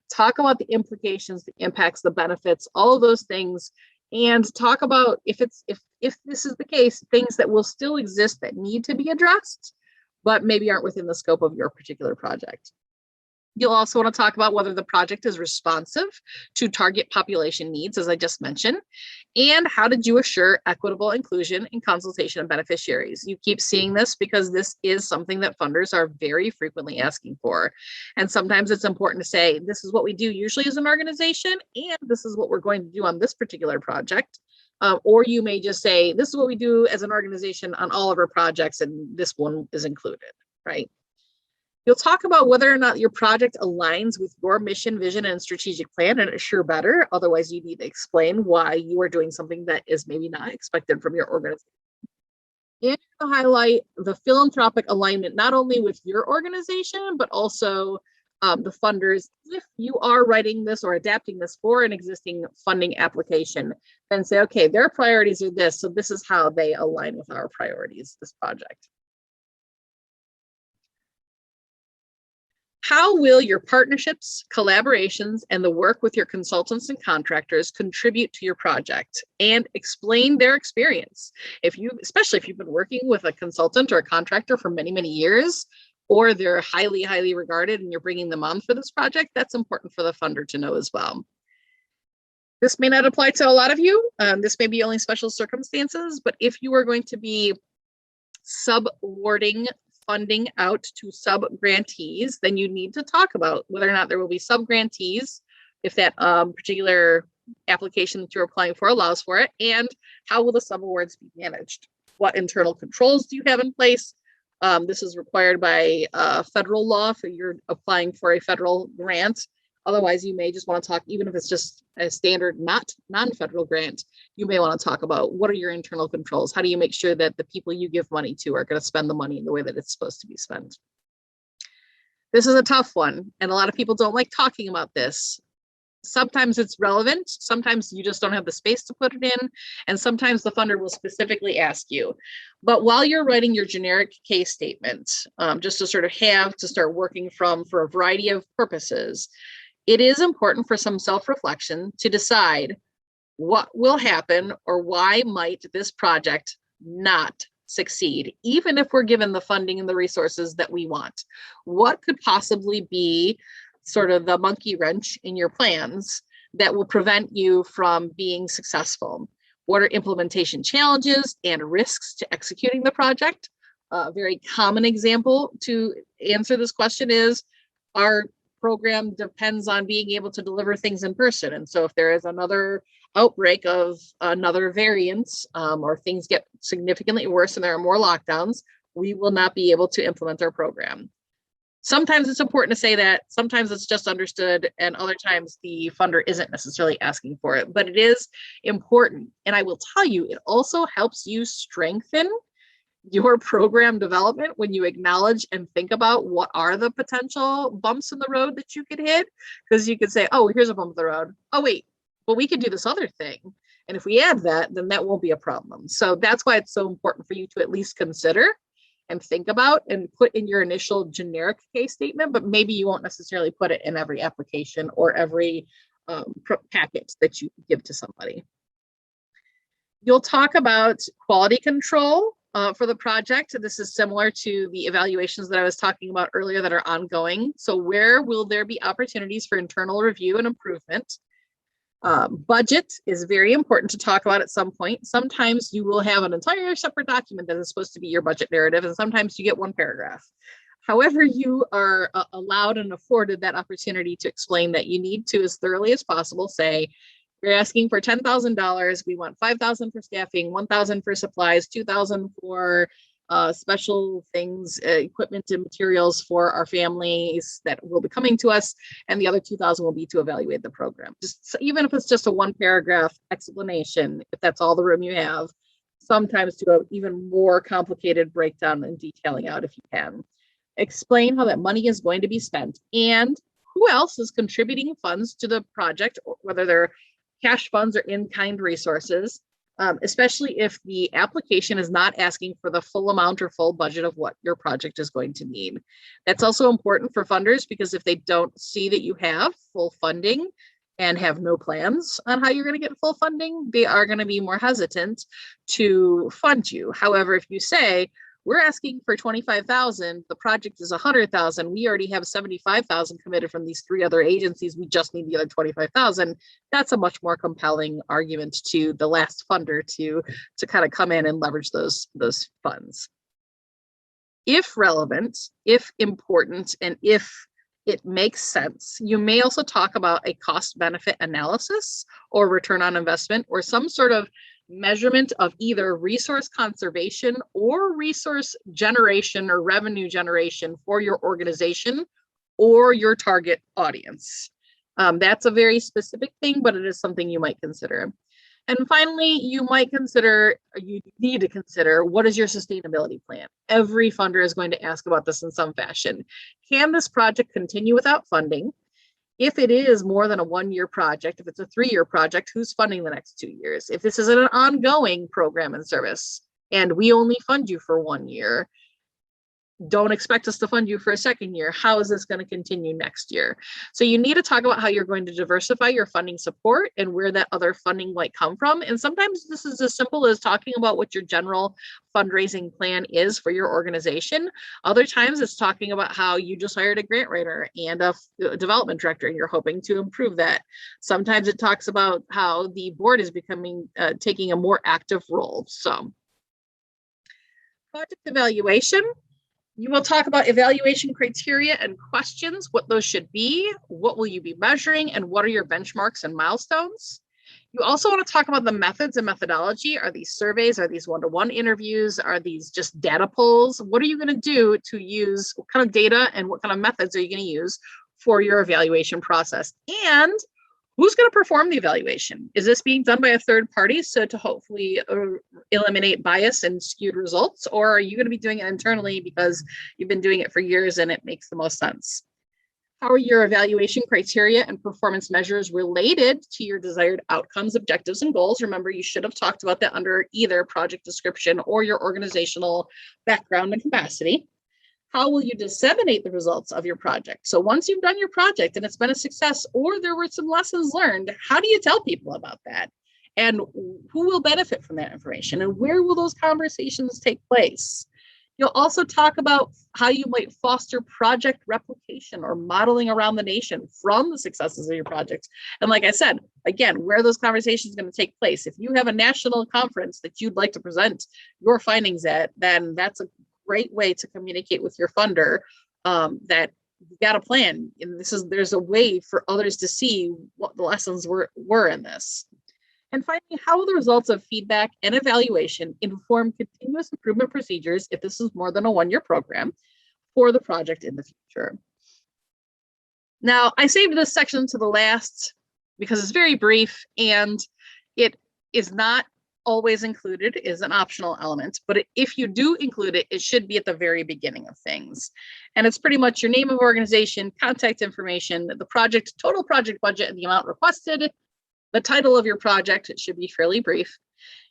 Speaker 2: Talk about the implications, the impacts, the benefits, all of those things, and talk about if this is the case, things that will still exist that need to be addressed, but maybe aren't within the scope of your particular project. You'll also want to talk about whether the project is responsive to target population needs, as I just mentioned, and how did you assure equitable inclusion and consultation of beneficiaries. You keep seeing this because this is something that funders are very frequently asking for. And sometimes it's important to say, this is what we do usually as an organization, and this is what we're going to do on this particular project. Or you may just say, this is what we do as an organization on all of our projects, and this one is included, right? You'll talk about whether or not your project aligns with your mission, vision, and strategic plan, and it's sure better. Otherwise, you need to explain why you are doing something that is maybe not expected from your organization. And to highlight the philanthropic alignment, not only with your organization, but also the funders. If you are writing this or adapting this for an existing funding application, then say, okay, their priorities are this, so this is how they align with our priorities, this project. How will your partnerships, collaborations, and the work with your consultants and contractors contribute to your project? And explain their experience. Especially if you've been working with a consultant or a contractor for many, many years, or they're highly, highly regarded and you're bringing them on for this project, that's important for the funder to know as well. This may not apply to a lot of you. This may be only special circumstances, but if you are going to be subawarding funding out to sub-grantees, then you need to talk about whether or not there will be sub-grantees if that particular application that you're applying for allows for it, and how will the subawards be managed? What internal controls do you have in place? This is required by federal law if you're applying for a federal grant. Otherwise, you may just want to talk, even if it's just a standard, non-federal grant, you may want to talk about what are your internal controls? How do you make sure that the people you give money to are going to spend the money in the way that it's supposed to be spent? This is a tough one, and a lot of people don't like talking about this. Sometimes it's relevant, sometimes you just don't have the space to put it in, and sometimes the funder will specifically ask you. But while you're writing your generic case statement, just to sort of have to start working from for a variety of purposes, it is important for some self-reflection to decide what will happen or why might this project not succeed, even if we're given the funding and the resources that we want. What could possibly be sort of the monkey wrench in your plans that will prevent you from being successful? What are implementation challenges and risks to executing the project? A very common example to answer this question is our program depends on being able to deliver things in person. And so if there is another outbreak of another variant or things get significantly worse and there are more lockdowns, we will not be able to implement our program. Sometimes it's important to say that, sometimes it's just understood, and other times the funder isn't necessarily asking for it, but it is important. And I will tell you, it also helps you strengthen your program development when you acknowledge and think about what are the potential bumps in the road that you could hit, because you could say, oh, here's a bump in the road. Oh, wait, well, we could do this other thing. And if we add that, then that won't be a problem. So that's why it's so important for you to at least consider and think about and put in your initial generic case statement, but maybe you won't necessarily put it in every application or every package that you give to somebody. You'll talk about quality control for the project. This is similar to the evaluations that I was talking about earlier that are ongoing. So where will there be opportunities for internal review and improvement? Budget is very important to talk about at some point. Sometimes you will have an entire separate document that is supposed to be your budget narrative, and sometimes you get one paragraph. However, you are allowed and afforded that opportunity to explain that, you need to, as thoroughly as possible, say, you're asking for $10,000. We want $5,000 for staffing, $1,000 for supplies, $2,000 for special things, equipment and materials for our families that will be coming to us, and the other $2,000 will be to evaluate the program. Just even if it's just a one paragraph explanation, if that's all the room you have, sometimes do an even more complicated breakdown and detailing out if you can. Explain how that money is going to be spent and who else is contributing funds to the project, whether they're cash funds or in-kind resources, especially if the application is not asking for the full amount or full budget of what your project is going to need. That's also important for funders, because if they don't see that you have full funding and have no plans on how you're going to get full funding, they are going to be more hesitant to fund you. However, if you say, we're asking for 25,000, the project is 100,000, we already have 75,000 committed from these 3 other agencies, we just need the other 25,000, that's a much more compelling argument to the last funder to kind of come in and leverage those funds. If relevant, if important, and if it makes sense, you may also talk about a cost benefit analysis or return on investment, or some sort of measurement of either resource conservation or resource generation or revenue generation for your organization or your target audience. That's a very specific thing, but it is something you might consider. And finally, you need to consider, what is your sustainability plan? Every funder is going to ask about this in some fashion. Can this project continue without funding? If it is more than a 1-year project, if it's a 3-year project, who's funding the next 2 years? If this is an ongoing program and service and we only fund you for 1 year, don't expect us to fund you for a 2nd year. How is this going to continue next year? So you need to talk about how you're going to diversify your funding support and where that other funding might come from. And sometimes this is as simple as talking about what your general fundraising plan is for your organization. Other times it's talking about how you just hired a grant writer and a development director and you're hoping to improve that. Sometimes it talks about how the board is taking a more active role. So project evaluation. You will talk about evaluation criteria and questions, what those should be, what will you be measuring, and what are your benchmarks and milestones. You also want to talk about the methods and methodology. Are these surveys? Are these one-to-one interviews? Are these just data polls? What are you going to do to use? What kind of data and what kind of methods are you going to use for your evaluation process? And who's going to perform the evaluation? Is this being done by a third party, so to hopefully eliminate bias and skewed results? Or are you going to be doing it internally because you've been doing it for years and it makes the most sense? How are your evaluation criteria and performance measures related to your desired outcomes, objectives, and goals? Remember, you should have talked about that under either project description or your organizational background and capacity. How will you disseminate the results of your project? So once you've done your project and it's been a success, or there were some lessons learned, how do you tell people about that? And who will benefit from that information? And where will those conversations take place? You'll also talk about how you might foster project replication or modeling around the nation from the successes of your projects. And like I said, again, where are those conversations going to take place? If you have a national conference that you'd like to present your findings at, then that's a great way to communicate with your funder that you've got a plan. And there's a way for others to see what the lessons were in this. And finally, how will the results of feedback and evaluation inform continuous improvement procedures if this is more than a 1-year program for the project in the future? Now, I saved this section to the last because it's very brief and it is not always included, is an optional element, but if you do include it, it should be at the very beginning of things. And it's pretty much your name of organization, contact information, the project, total project budget, and the amount requested, the title of your project. It should be fairly brief.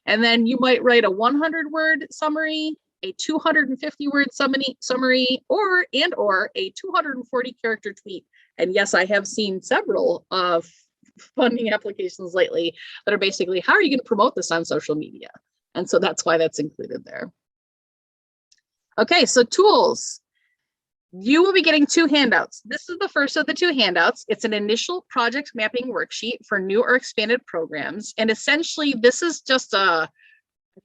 Speaker 2: And then you might write a 100-word summary, a 250-word summary, or a 240-character tweet. And yes, I have seen several of funding applications lately that are basically, how are you going to promote this on social media? And so that's why that's included there. Okay, so tools. You will be getting 2 handouts. This is the first of the 2 handouts. It's an initial project mapping worksheet for new or expanded programs. And essentially, this is just a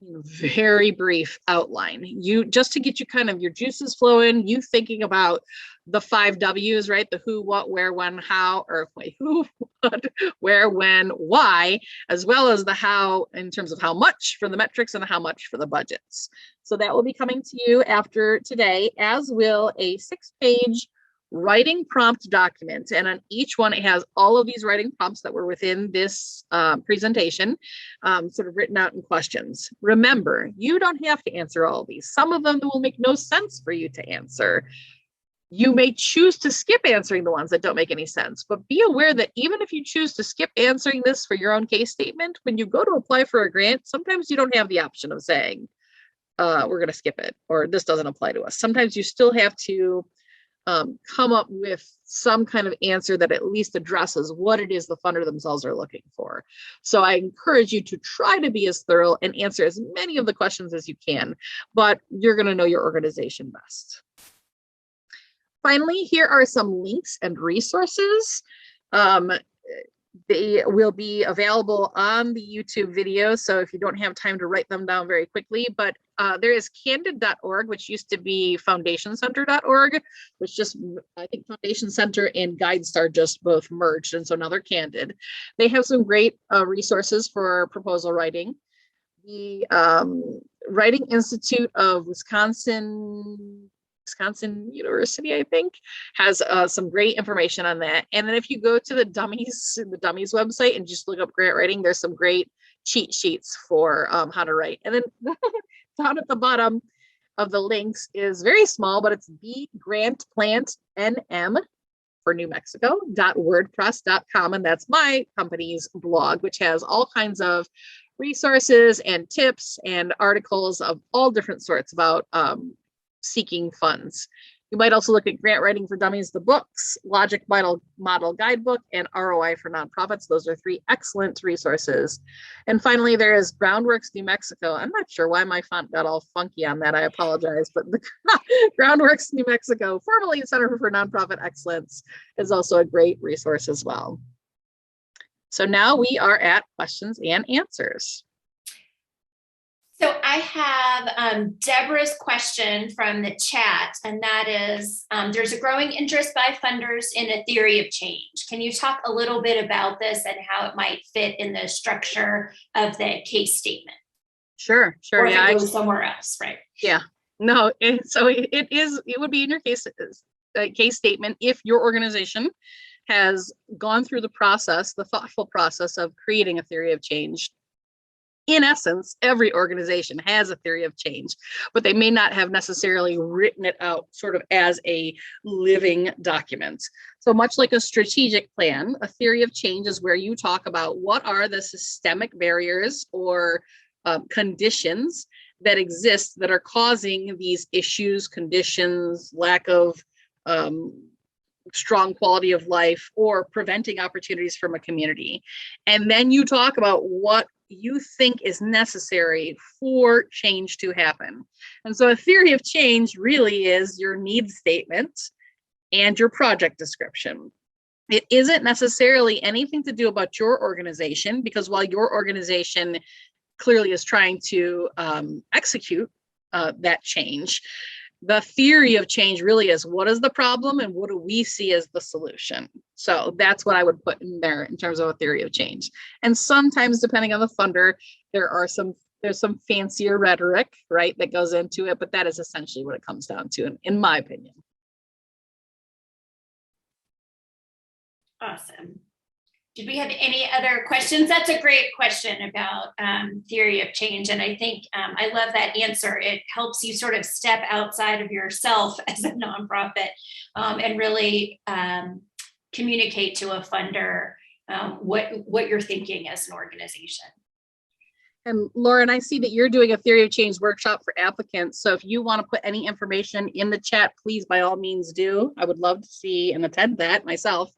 Speaker 2: very brief outline. Just to get you kind of your juices flowing, you thinking about the 5 W's, right? The who, what, where, when, how, or wait, who, what, where, when, why, as well as the how in terms of how much for the metrics and how much for the budgets. So that will be coming to you after today, as will a 6-page writing prompt document. And on each one, it has all of these writing prompts that were within this presentation, sort of written out in questions. Remember, you don't have to answer all of these. Some of them will make no sense for you to answer. You may choose to skip answering the ones that don't make any sense, but be aware that even if you choose to skip answering this for your own case statement, when you go to apply for a grant, sometimes you don't have the option of saying, we're going to skip it, or this doesn't apply to us. Sometimes you still have to come up with some kind of answer that at least addresses what it is the funder themselves are looking for. So I encourage you to try to be as thorough and answer as many of the questions as you can, but you're going to know your organization best. Finally, here are some links and resources. They will be available on the YouTube video, so if you don't have time to write them down very quickly, but there is candid.org, which used to be foundationcenter.org, which just, I think Foundation Center and GuideStar just both merged, and so now they're Candid. They have some great resources for proposal writing. The Writing Institute of Wisconsin University, I think, has some great information on that. And then if you go to the Dummies website and just look up grant writing, there's some great cheat sheets for how to write. And then down at the bottom of the links is very small, but it's bgrantplantnm for New Mexico.wordpress.com. And that's my company's blog, which has all kinds of resources and tips and articles of all different sorts about seeking funds. You might also look at Grant Writing for Dummies, the books, Logic Model Guidebook, and ROI for Nonprofits. Those are 3 excellent resources. And finally, there is Groundworks New Mexico. I'm not sure why my font got all funky on that. I apologize, but the Groundworks New Mexico, formerly Center for Nonprofit Excellence, is also a great resource as well. So now we are at questions and answers.
Speaker 1: So I have Deborah's question from the chat, and that is, there's a growing interest by funders in a theory of change. Can you talk a little bit about this and how it might fit in the structure of the case statement?
Speaker 2: Sure.
Speaker 1: Or if it goes somewhere else, right?
Speaker 2: Yeah. No, it would be in your case statement if your organization has gone through the thoughtful process of creating a theory of change. In essence, every organization has a theory of change, but they may not have necessarily written it out sort of as a living document. So much like a strategic plan, a theory of change is where you talk about what are the systemic barriers or conditions that exist that are causing these issues, conditions, lack of strong quality of life, or preventing opportunities from a community. And then you talk about what you think is necessary for change to happen. And so a theory of change really is your needs statement and your project description. It isn't necessarily anything to do about your organization, because while your organization clearly is trying to execute that change, the theory of change really is what is the problem and what do we see as the solution. So that's what I would put in there in terms of a theory of change. And sometimes, depending on the funder, there's some fancier rhetoric, right, that goes into it, but that is essentially what it comes down to, in my opinion.
Speaker 1: Awesome. Did we have any other questions? That's a great question about theory of change. And I think I love that answer. It helps you sort of step outside of yourself as a nonprofit and really communicate to a funder what you're thinking as an organization.
Speaker 2: And Lauren, I see that you're doing a theory of change workshop for applicants. So if you want to put any information in the chat, please, by all means do. I would love to see and attend that myself.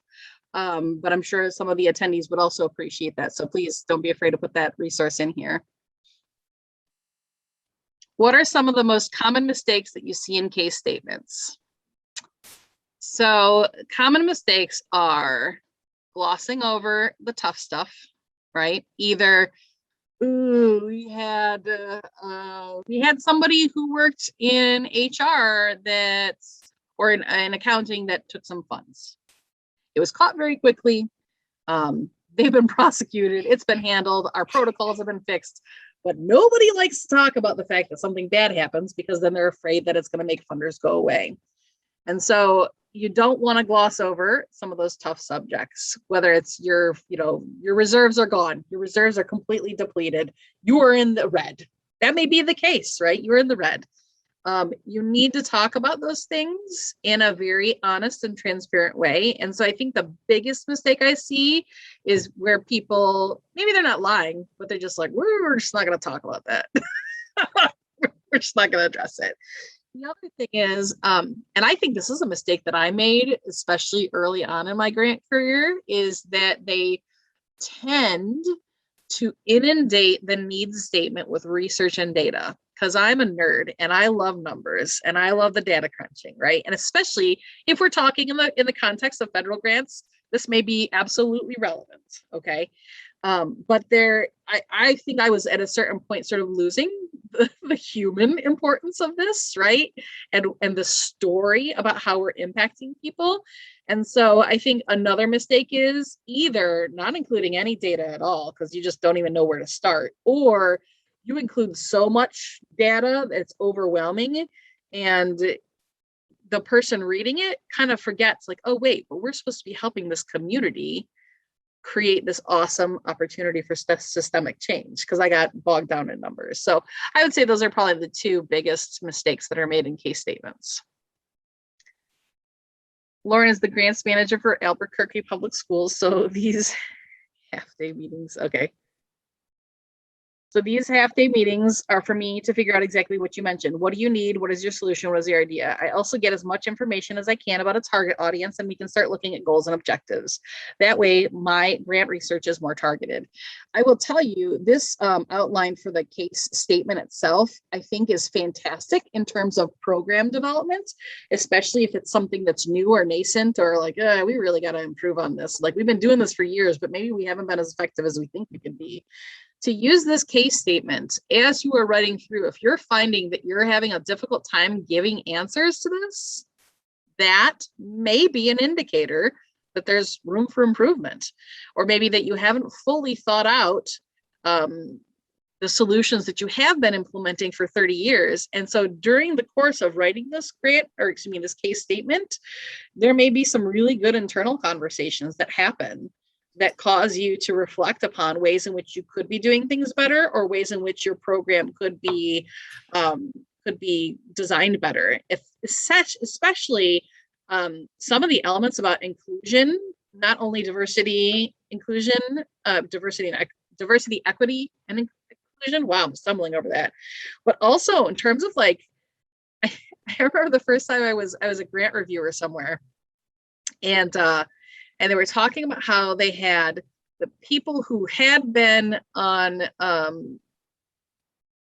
Speaker 2: But I'm sure some of the attendees would also appreciate that. So please don't be afraid to put that resource in here. What are some of the most common mistakes that you see in case statements? So common mistakes are glossing over the tough stuff, right? Either, ooh, we had somebody who worked in HR or in accounting that took some funds. It was caught very quickly. They've been prosecuted. It's been handled. Our protocols have been fixed. But nobody likes to talk about the fact that something bad happens because then they're afraid that it's going to make funders go away. And so you don't want to gloss over some of those tough subjects, whether it's your reserves are gone. Your reserves are completely depleted. You are in the red. That may be the case, right? You're in the red. You need to talk about those things in a very honest and transparent way. And so I think the biggest mistake I see is where people, maybe they're not lying, but they're just like, we're just not going to talk about that. We're just not going to address it. The other thing is, and I think this is a mistake that I made, especially early on in my grant career, is that they tend to inundate the needs statement with research and data, because I'm a nerd and I love numbers and I love the data crunching, right? And especially if we're talking in the context of federal grants, this may be absolutely relevant, okay? But I think I was at a certain point sort of losing the human importance of this, right? And the story about how we're impacting people. And so I think another mistake is either not including any data at all, because you just don't even know where to start, or you include so much data that it's overwhelming, and the person reading it kind of forgets, like, oh, wait, but we're supposed to be helping this community create this awesome opportunity for systemic change, because I got bogged down in numbers. So I would say those are probably the two biggest mistakes that are made in case statements. Lauren is the grants manager for Albuquerque Public Schools. So these half-day meetings, okay. So these half-day meetings are for me to figure out exactly what you mentioned. What do you need? What is your solution? What is your idea? I also get as much information as I can about a target audience, and we can start looking at goals and objectives. That way, my grant research is more targeted. I will tell you, this outline for the case statement itself, I think, is fantastic in terms of program development, especially if it's something that's new or nascent, or like, we really got to improve on this. Like, we've been doing this for years, but maybe we haven't been as effective as we think we could be. To use this case statement as you are writing through, if you're finding that you're having a difficult time giving answers to this, that may be an indicator that there's room for improvement, or maybe that you haven't fully thought out the solutions that you have been implementing for 30 years. And so during the course of writing this this case statement, there may be some really good internal conversations that happen that cause you to reflect upon ways in which you could be doing things better, or ways in which your program could be designed better. Especially some of the elements about inclusion, not only diversity, inclusion, diversity, equity, and inclusion. Wow, I'm stumbling over that. But also in terms of, like, I remember the first time I was a grant reviewer somewhere, and they were talking about how they had the people who had been on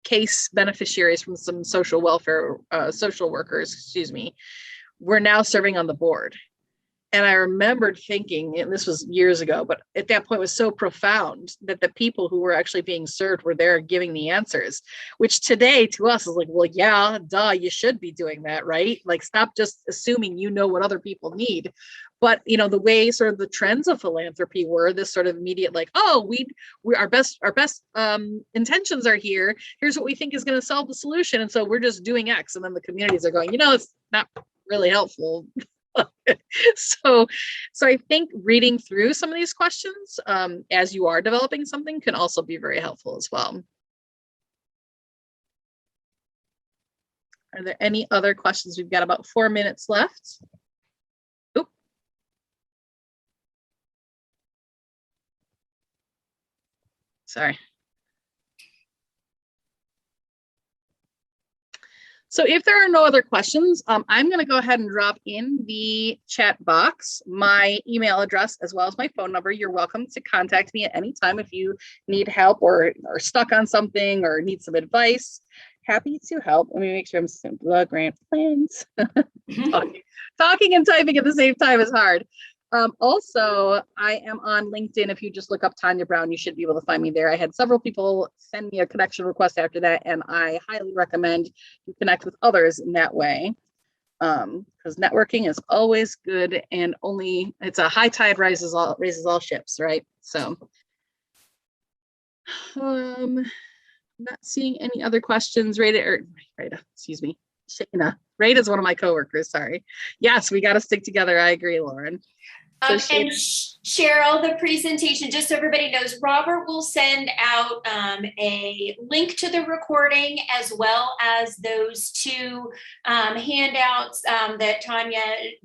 Speaker 2: case beneficiaries from some social welfare, social workers, were now serving on the board. And I remembered thinking, and this was years ago, but at that point it was so profound that the people who were actually being served were there giving the answers, which today to us is like, well, yeah, duh, you should be doing that, right? Like, stop just assuming you know what other people need. But, the way sort of the trends of philanthropy were this sort of immediate, like, oh, we our best intentions are here. Here's what we think is going to solve the solution. And so we're just doing X. And then the communities are going, it's not really helpful. So I think reading through some of these questions as you are developing something can also be very helpful as well. Are there any other questions? We've got about 4 minutes left. Oop. Sorry. So if there are no other questions, I'm going to go ahead and drop in the chat box my email address as well as my phone number. You're welcome to contact me at any time if you need help or are stuck on something or need some advice. Happy to help. Let me make sure I'm simple. Grant plans. Talking and typing at the same time is hard. Also, I am on LinkedIn. If you just look up Tanya Brown, you should be able to find me there. I had several people send me a connection request after that, and I highly recommend you connect with others in that way, because networking is always good, and it's a high tide raises all ships, right? So, not seeing any other questions. Rada, excuse me, Shayna. Rada is one of my coworkers. Sorry. Yes, we got to stick together. I agree, Lauren. So
Speaker 1: And Cheryl, the presentation, just so everybody knows, Robert will send out a link to the recording as well as those two handouts that Tanya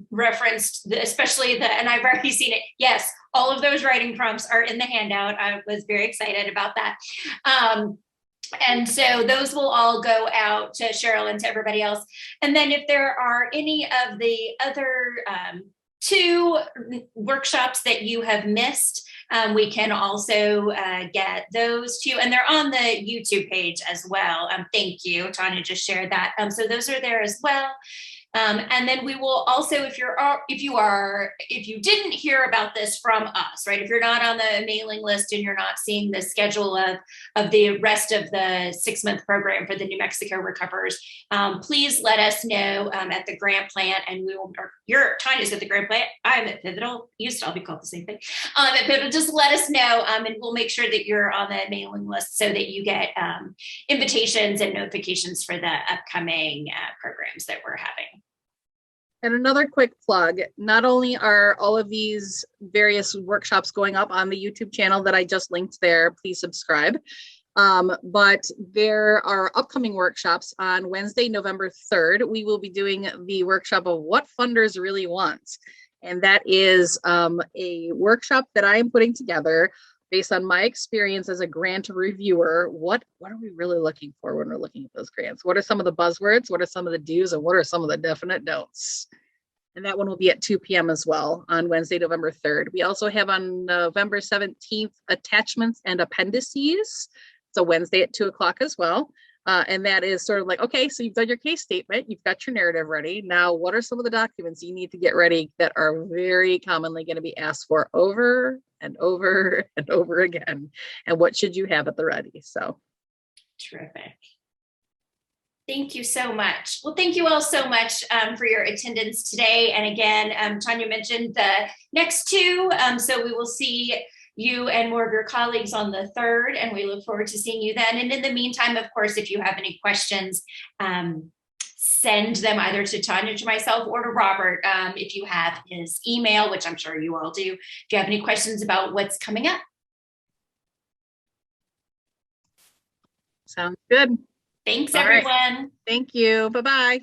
Speaker 1: referenced, especially and I've already seen it. Yes, all of those writing prompts are in the handout. I was very excited about that. And so those will all go out to Cheryl and to everybody else. And then if there are any of the other two workshops that you have missed, we can also get those two, and they're on the YouTube page as well. Thank you, Tanya just shared that. So those are there as well. And then we will also, if you didn't hear about this from us, right? If you're not on the mailing list and you're not seeing the schedule of the rest of the 6-month program for the New Mexico Recovers, please let us know at the grant plant, and we will. Tanya's at the grant plant. I'm at Pivotal. Used to all be called the same thing. At Pivotal, just let us know, and we'll make sure that you're on the mailing list so that you get invitations and notifications for the upcoming programs that we're having.
Speaker 2: And another quick plug, not only are all of these various workshops going up on the YouTube channel that I just linked there, please subscribe, but there are upcoming workshops. On Wednesday, November 3rd, we will be doing the workshop of What Funders Really Want. And that is a workshop that I am putting together based on my experience as a grant reviewer. What are we really looking for when we're looking at those grants? What are some of the buzzwords? What are some of the do's? And what are some of the definite don'ts? And that one will be at 2 p.m. as well on Wednesday, November 3rd. We also have on November 17th, attachments and appendices. So Wednesday at 2 o'clock as well. And that is sort of like, okay, so you've done your case statement, you've got your narrative ready. Now, what are some of the documents you need to get ready that are very commonly going to be asked for over and over and over again? And what should you have at the ready? So
Speaker 1: terrific. Thank you so much. Well, thank you all so much for your attendance today. And again, Tanya mentioned the next two. So we will see you and more of your colleagues on the 3rd, and we look forward to seeing you then. And in the meantime, of course, if you have any questions, send them either to Tanya, to myself, or to Robert if you have his email, which I'm sure you all do, if you have any questions about what's coming up.
Speaker 2: Sounds good.
Speaker 1: Thanks,
Speaker 2: all
Speaker 1: everyone.
Speaker 2: Right. Thank you. Bye-bye.